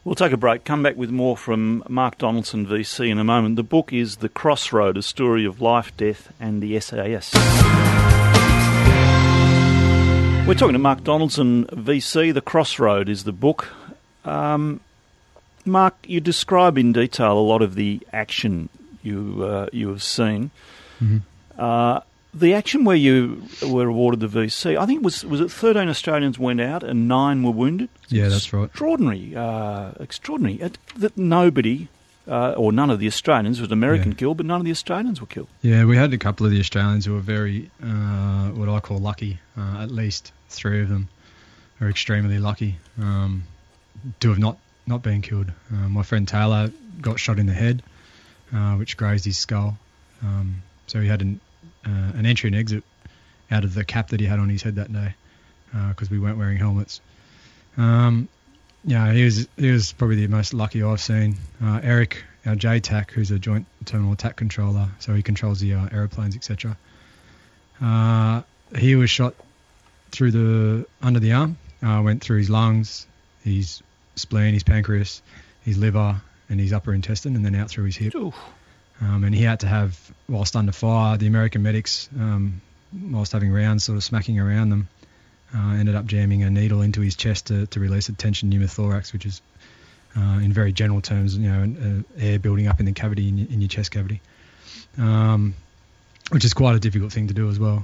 We'll take a break, come back with more from Mark Donaldson, VC, in a moment. The book is The Crossroad, a story of life, death and the SAS. We're talking to Mark Donaldson, VC. The Crossroad is the book. Mark, you describe in detail a lot of the action you have seen. Mm-hmm. The action where you were awarded the VC, I think was it 13 Australians went out and 9 were wounded? Yeah, that's right. Extraordinary. That nobody, or none of the Australians, was American killed, but none of the Australians were killed. Yeah, we had a couple of the Australians who were very, what I call lucky. At least 3 of them are extremely lucky to have not been killed. My friend Taylor got shot in the head, which grazed his skull. So he had an entry and exit out of the cap that he had on his head that day because we weren't wearing helmets. He was probably the most lucky I've seen. Eric, our JTAC, who's a Joint Terminal Attack Controller, so he controls the aeroplanes, etc. He was shot through under the arm, went through his lungs, his spleen, his pancreas, his liver, and his upper intestine, and then out through his hip. And he had to have, whilst under fire, the American medics, whilst having rounds sort of smacking around them, ended up jamming a needle into his chest to release a tension pneumothorax, which is, in very general terms, air building up in the cavity, in your chest cavity, which is quite a difficult thing to do as well,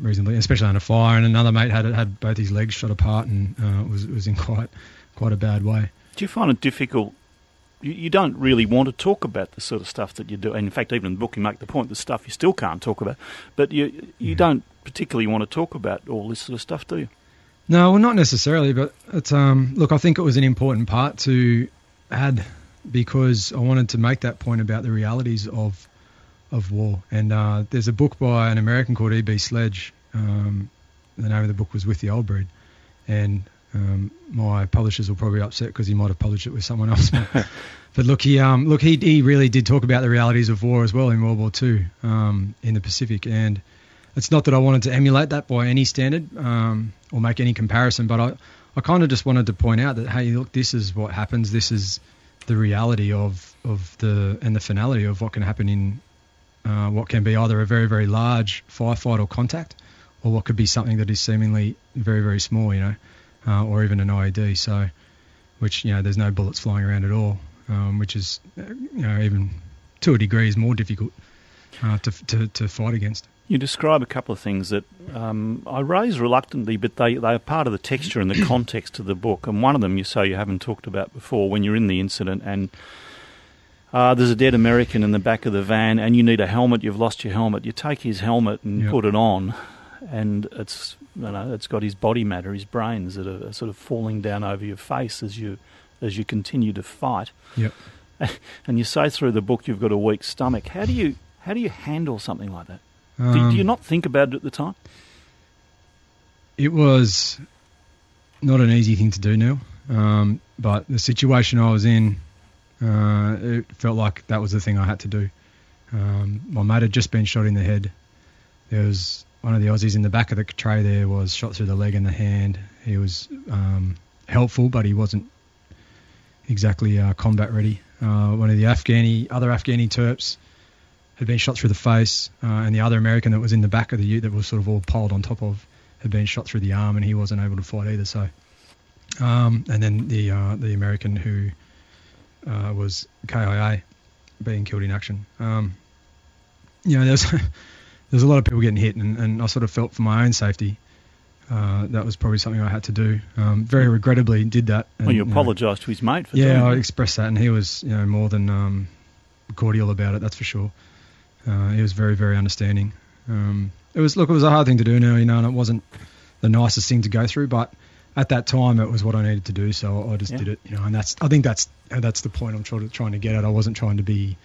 reasonably, especially under fire. And another mate had both his legs shot apart and was in quite a bad way. Do you find it difficult? You don't really want to talk about the sort of stuff that you do. And in fact, even in the book, you make the point, the stuff you still can't talk about. But you don't particularly want to talk about all this sort of stuff, do you? No, well, not necessarily. But it's, look, I think it was an important part to add because I wanted to make that point about the realities of war. And there's a book by an American called E.B. Sledge. The name of the book was With the Old Breed. And my publishers will probably be upset because he might have published it with someone else. But look, he really did talk about the realities of war as well in World War II in the Pacific. And it's not that I wanted to emulate that by any standard or make any comparison, but I kind of just wanted to point out that, hey, look, this is what happens. This is the reality of the finality of what can happen in what can be either a very, very large firefight or contact, or what could be something that is seemingly very, very small, or even an IED. So, which, there's no bullets flying around at all, which is, even to a degree is more difficult to fight against. You describe a couple of things that I raise reluctantly, but they are part of the texture and the context of the book. And one of them you say you haven't talked about before, when you're in the incident and there's a dead American in the back of the van and you need a helmet, you've lost your helmet. You take his helmet and put it on, and it's got his body matter, his brains that are sort of falling down over your face as you continue to fight. Yep. And you say through the book you've got a weak stomach. How do you handle something like that? Do you not think about it at the time? It was not an easy thing to do, Neil. But the situation I was in, it felt like that was the thing I had to do. My mate had just been shot in the head. There was one of the Aussies in the back of the tray there was shot through the leg and the hand. He was helpful, but he wasn't exactly combat ready. One of the other Afghani Terps had been shot through the face, and the other American that was in the back of the ute that was sort of all piled on top of had been shot through the arm, and he wasn't able to fight either. So, and then the American who was KIA being killed in action. There's a lot of people getting hit, and I sort of felt for my own safety that was probably something I had to do. Very regrettably did that. And, well, you apologised to his mate for doing that. Yeah, I expressed that, and he was more than cordial about it, that's for sure. He was very, very understanding. It was a hard thing to do now, and it wasn't the nicest thing to go through, but at that time it was what I needed to do, so I just did it, and I think that's the point I'm trying to get at. I wasn't trying to be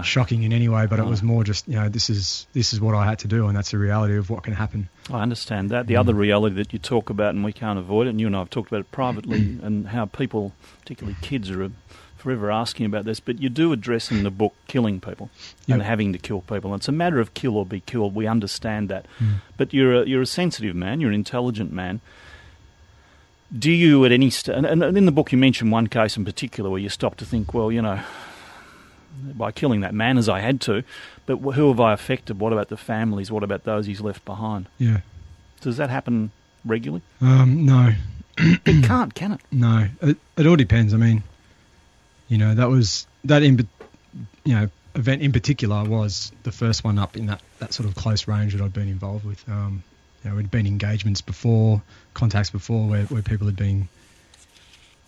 shocking in any way, but it was more just, this is what I had to do, and that's the reality of what can happen. I understand that. The other reality that you talk about, and we can't avoid it, and you and I have talked about it privately, and how people, particularly kids, are forever asking about this, but you do address in the book killing people and having to kill people. It's a matter of kill or be killed. We understand that. But you're a sensitive man. You're an intelligent man. Do you at any and in the book you mentioned one case in particular where you stopped to think, well, by killing that man as I had to, but who have I affected? What about the families? What about those he's left behind? Yeah. Does that happen regularly? No. It can't, can it? No. It all depends. I mean, event in particular was the first one up in that sort of close range that I'd been involved with. There'd been engagements before, contacts before where people had been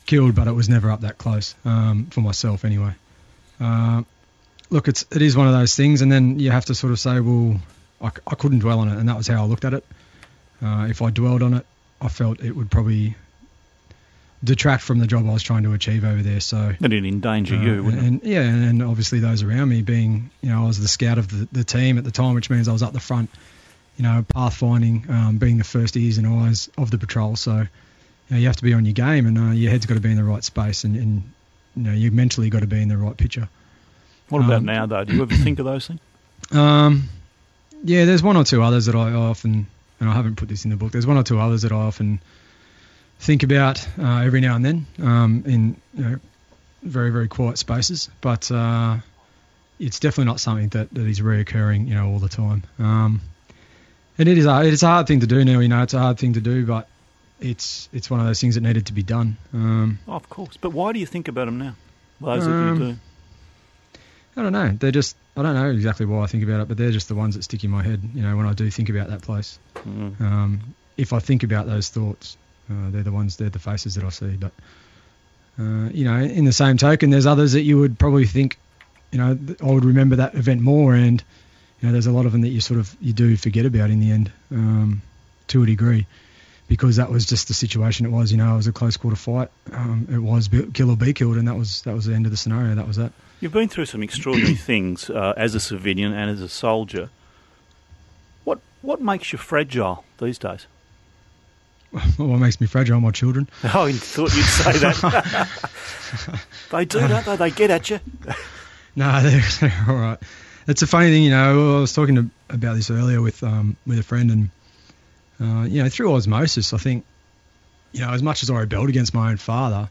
killed, but it was never up that close, for myself anyway. Look, it is one of those things, and then you have to sort of say, well, I couldn't dwell on it, and that was how I looked at it. If I dwelled on it, I felt it would probably detract from the job I was trying to achieve over there. So it'd endanger you, wouldn't it? And obviously those around me, being, I was the scout of the team at the time, which means I was up the front, pathfinding, being the first ears and eyes of the patrol. So you have to be on your game, and your head's got to be in the right space, and you mentally got to be in the right picture. What about now, though? Do you ever think of those things? Yeah, there's one or two others that I often, and I haven't put this in the book, there's one or two others that I often think about every now and then in very, very quiet spaces. But it's definitely not something that is reoccurring, all the time. And it's a hard thing to do now, it's a hard thing to do, but it's one of those things that needed to be done. Of course. But why do you think about them now? Those that you do? I don't know. I don't know exactly why I think about it, but they're just the ones that stick in my head, when I do think about that place. Mm. If I think about those thoughts, they're the faces that I see. But, in the same token, there's others that you would probably think, I would remember that event more, and, there's a lot of them that you do forget about in the end, to a degree, because that was just the situation it was. It was a close quarter fight. It was kill or be killed, and that was the end of the scenario. That was that. You've been through some extraordinary things as a civilian and as a soldier. What makes you fragile these days? What makes me fragile? My children. Oh, I thought you'd say that. They do, don't they? They get at you. No, they're all right. It's a funny thing, I was talking about this earlier with a friend, and through osmosis, I think, as much as I rebelled against my own father,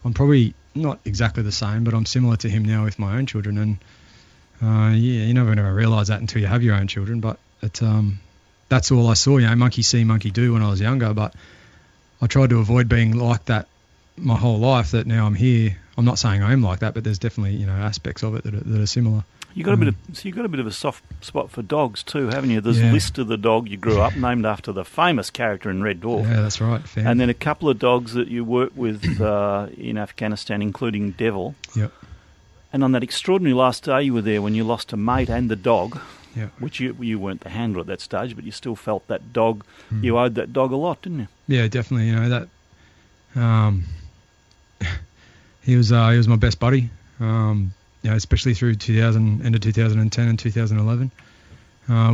I'm probably not exactly the same, but I'm similar to him now with my own children. And you're never going to realise that until you have your own children. But that's all I saw, monkey see, monkey do when I was younger. But I tried to avoid being like that my whole life. That now I'm here. I'm not saying I am like that, but there's definitely aspects of it that are similar. You got a bit of a soft spot for dogs too, haven't you? There's Lister the dog you grew up named after the famous character in Red Dwarf. Yeah, that's right. Fair. And then a couple of dogs that you worked with in Afghanistan, including Devil. Yep. And on that extraordinary last day you were there when you lost a mate and the dog, yep, which you weren't the handler at that stage, but you still felt that dog. You owed that dog a lot, didn't you? Yeah, definitely. That. He was my best buddy. Especially through end of 2010 and 2011.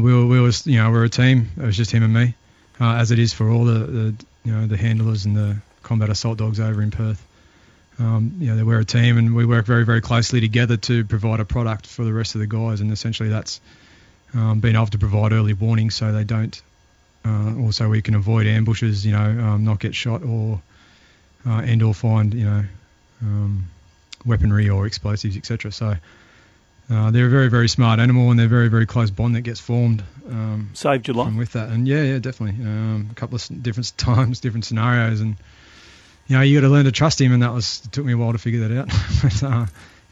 We were a team. It was just him and me, as it is for all the handlers and the combat assault dogs over in Perth. We're a team, and we work very, very closely together to provide a product for the rest of the guys. And essentially, that's being able to provide early warning so they don't. Also, we can avoid ambushes. Not get shot or find weaponry or explosives, etc. So they're a very, very smart animal, and they're a very, very close bond that gets formed. Saved your life? With that. And yeah, definitely. A couple of different times, different scenarios, and you got to learn to trust him, and it took me a while to figure that out.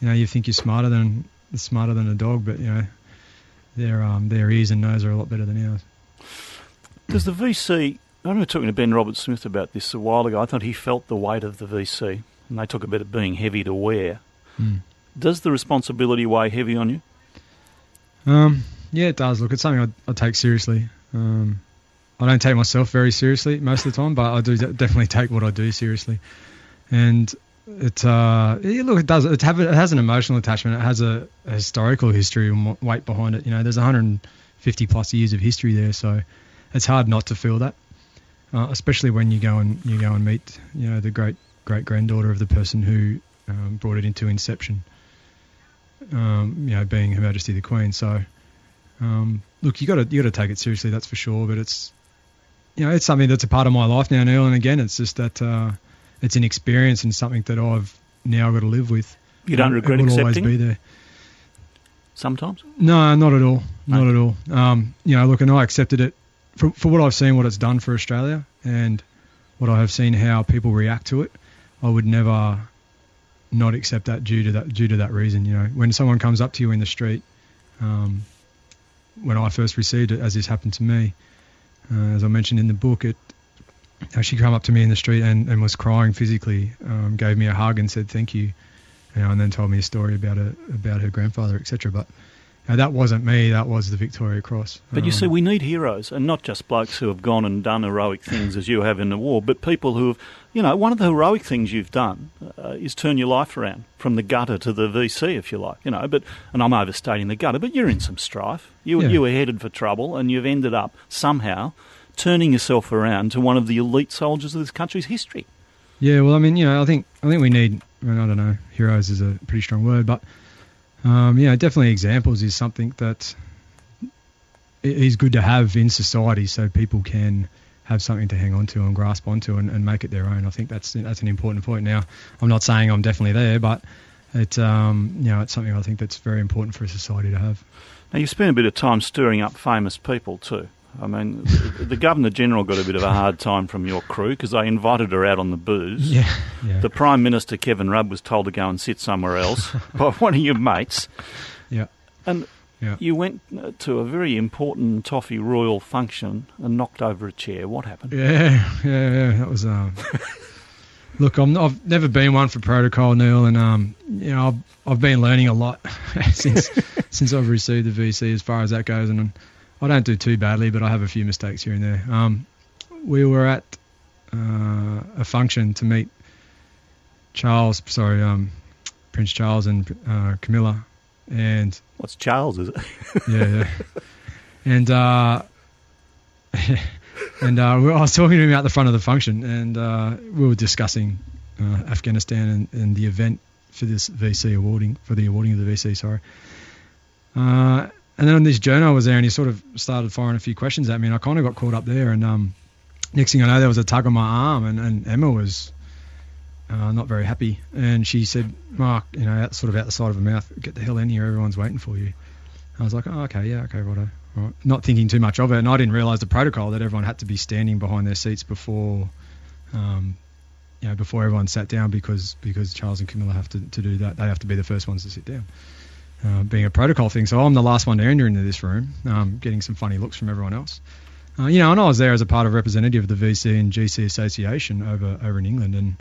But you think you're smarter than a dog, but their ears and nose are a lot better than ours. Does the VC? I remember talking to Ben Roberts-Smith about this a while ago. I thought he felt the weight of the VC. And they talk about it being heavy to wear. Does the responsibility weigh heavy on you? Yeah, it does. Look, it's something I take seriously. I don't take myself very seriously most of the time, but I do definitely take what I do seriously. And it does. It has an emotional attachment. It has a historical history and weight behind it. There's 150 plus years of history there, so it's hard not to feel that. Especially when you go and meet the great-granddaughter of the person who brought it into inception, being Her Majesty the Queen. So, look, you got to take it seriously, that's for sure. But it's it's something that's a part of my life now, Neil. And again, it's just that it's an experience and something that I've now got to live with. You don't regret it will accepting? Always be there. Sometimes? No, not at all. Not at all. Look, and I accepted it for what I've seen, what it's done for Australia, and what I have seen how people react to it. I would never not accept that due to that reason. When someone comes up to you in the street, when I first received it, as this happened to me, as I mentioned in the book, she came up to me in the street and was crying physically, gave me a hug and said thank you, and then told me a story about her grandfather, etc. But that wasn't me. That was the Victoria Cross. But you see, we need heroes, and not just blokes who have gone and done heroic things as you have in the war, but people who have, one of the heroic things you've done is turn your life around from the gutter to the VC, if you like, and I'm overstating the gutter, but you're in some strife. You were headed for trouble, and you've ended up somehow turning yourself around to one of the elite soldiers of this country's history. Yeah, well, I think we need, I don't know, heroes is a pretty strong word, but definitely examples is something that is good to have in society, so people can have something to hang on to and grasp onto and make it their own. I think that's an important point. Now, I'm not saying I'm definitely there, but it's something I think that's very important for a society to have. Now, you spent a bit of time stirring up famous people too. The Governor-General got a bit of a hard time from your crew because they invited her out on the booze. Yeah. The Prime Minister, Kevin Rudd, was told to go and sit somewhere else by one of your mates. Yeah. And you went to a very important Toffee Royal function and knocked over a chair. What happened? Yeah. That was... Look, I've never been one for protocol, Neil, and I've been learning a lot since I've received the VC as far as that goes, and I don't do too badly, but I have a few mistakes here and there. We were at a function to meet Prince Charles and Camilla, and what's Charles? Is it? Yeah. And I was talking to him out the front of the function, and we were discussing Afghanistan and the event for this VC awarding, for the awarding of the VC. Sorry. And then this journo was there, and he sort of started firing a few questions at me, and I kind of got caught up there. And next thing I know, there was a tug on my arm, and Emma was not very happy. And she said, "Mark, sort of out the side of her mouth, get the hell in here, everyone's waiting for you." I was like, "Oh, okay, yeah, okay, righto." Right. Not thinking too much of it, and I didn't realise the protocol that everyone had to be standing behind their seats before everyone sat down because Charles and Camilla have to do that. They have to be the first ones to sit down. Being a protocol thing, so I'm the last one to enter into this room, getting some funny looks from everyone else. And I was there as a part of representative of the VC and GC Association over in England, and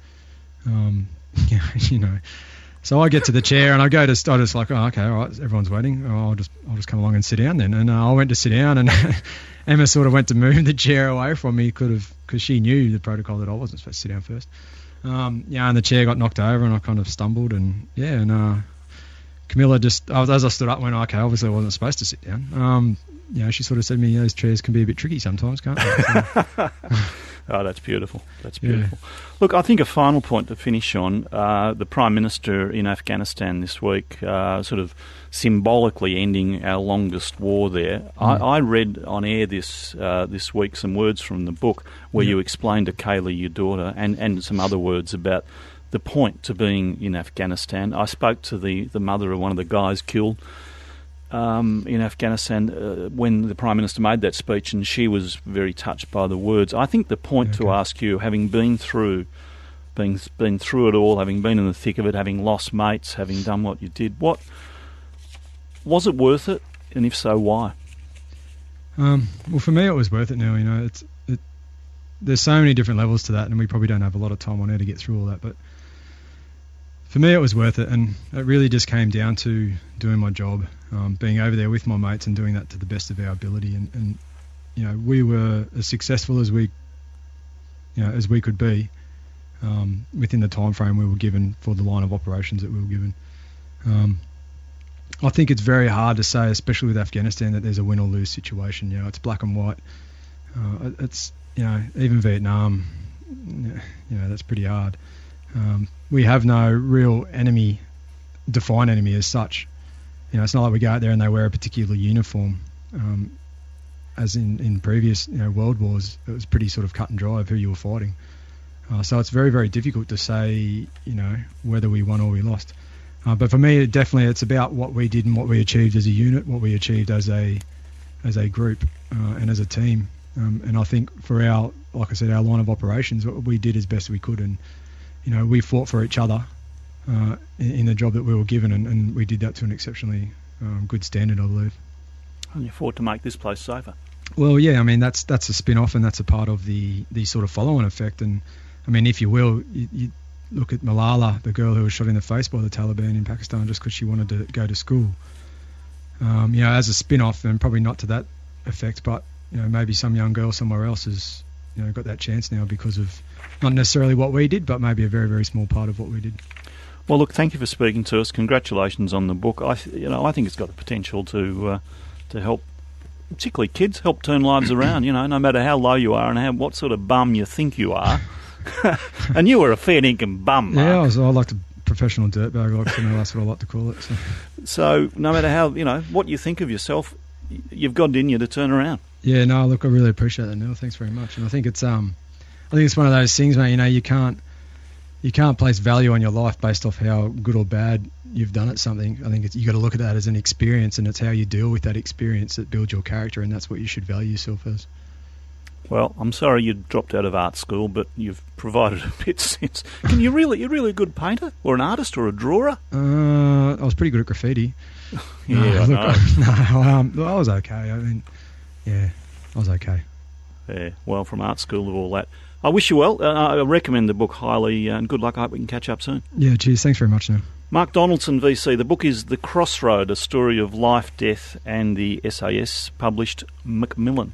so I get to the chair and I just like, oh, okay, all right, everyone's waiting. Oh, I'll just come along and sit down then. And I went to sit down, and Emma sort of went to move the chair away from me, because she knew the protocol that I wasn't supposed to sit down first. And the chair got knocked over, and I kind of stumbled, and Camilla just, as I stood up, went, okay, obviously I wasn't supposed to sit down. She sort of said to me, those chairs can be a bit tricky sometimes, can't they? So, oh, that's beautiful. That's beautiful. Yeah. Look, I think a final point to finish on, the Prime Minister in Afghanistan this week sort of symbolically ending our longest war there. I read on air this week some words from the book where you explained to Kaylee, your daughter, and some other words about the point to being in Afghanistan. I spoke to the mother of one of the guys killed in Afghanistan when the Prime Minister made that speech, and she was very touched by the words. I think the point to ask you, having been through it all, having been in the thick of it, having lost mates, having done what you did, what was it worth it, and if so, why? Well, for me, it was worth it. Now, there's so many different levels to that, and we probably don't have a lot of time on air to get through all that, but for me, it was worth it, and it really just came down to doing my job, being over there with my mates and doing that to the best of our ability. And we were as successful as we could be within the time frame we were given for the line of operations that we were given. I think it's very hard to say, especially with Afghanistan, that there's a win or lose situation. It's black and white. It's even Vietnam, that's pretty hard. We have no real defined enemy as such. It's not like we go out there and they wear a particular uniform. as in previous world wars, it was pretty sort of cut and dry of who you were fighting. So it's very, very difficult to say, whether we won or we lost. But for me, it's about what we did and what we achieved as a unit, what we achieved as a group and as a team. And I think for our line of operations, what we did as best we could, and we fought for each other in the job that we were given, and we did that to an exceptionally good standard, I believe. And you fought to make this place safer. Well, yeah, I mean that's a spin-off, and that's a part of the sort of follow-on effect. And I mean, if you will, you look at Malala, the girl who was shot in the face by the Taliban in Pakistan just because she wanted to go to school. As a spin-off, and probably not to that effect, but maybe some young girl somewhere else has got that chance now because of not necessarily what we did, but maybe a very, very small part of what we did. Well, look, thank you for speaking to us. Congratulations on the book. I think it's got the potential to help, particularly kids, help turn lives around. No matter how low you are and what sort of bum you think you are. And you were a fair dinkum bum, Mark. Yeah, I liked a professional dirtbag. That's what I like to call it. So no matter how what you think of yourself, you've got it in you to turn around. Yeah, no, look, I really appreciate that, Neil. Thanks very much. And I think it's one of those things, mate. You can't place value on your life based off how good or bad you've done at something. I think you got to look at that as an experience, and it's how you deal with that experience that builds your character, and that's what you should value yourself as. Well, I'm sorry you dropped out of art school, but you've provided a bit since. You're really a good painter, or an artist, or a drawer? I was pretty good at graffiti. Yeah, I was okay. I mean, yeah, I was okay. Yeah, well, from art school and all that. I wish you well. I recommend the book highly, and good luck. I hope we can catch up soon. Yeah, cheers. Thanks very much, Neil. Mark Donaldson, VC. The book is The Crossroad, a story of life, death, and the SAS, published Macmillan.